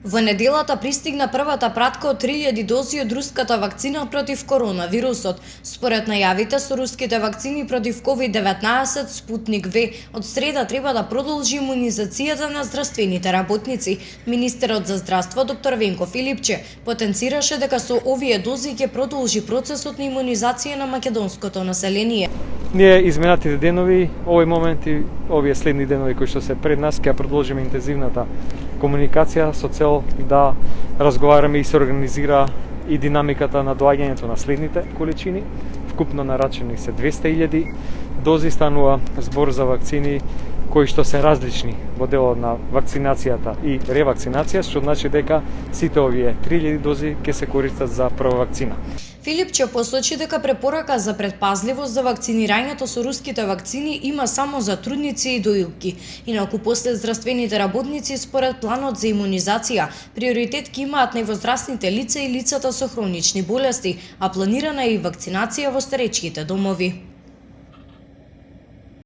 Во неделата пристигна првата пратка од 3000 дози од руската вакцина против коронавирусот. Според најавите со руските вакцини против COVID-19 Спутник В од среда треба да продолжи имунизацијата на здравствените работници. Министерот за здравство доктор Венко Филипче потенцираше дека со овие дози ќе продолжи процесот на имунизација на македонското население. Ние изминатите денови, овој момент и овие следни денови кои што се пред нас, ќе продолжиме интензивната комуникација со цел да разговараме и се организира и динамиката на доаѓањето на следните количини. Вкупно нарачени се 200.000 дози, станува збор за вакцини кои што се различни во делот на вакцинацијата и ревакцинација, што значи дека сите овие 3000 дози ќе се користат за прва вакцина. Филипче посочи дека препорака за предпазливост за вакцинирањето со руските вакцини има само за трудници и доилки. Инаку после здравствените работници според планот за имунизација, приоритет ќе имаат највозрастните лица и лицата со хронични болести, а планирана е и вакцинација во старечките домови.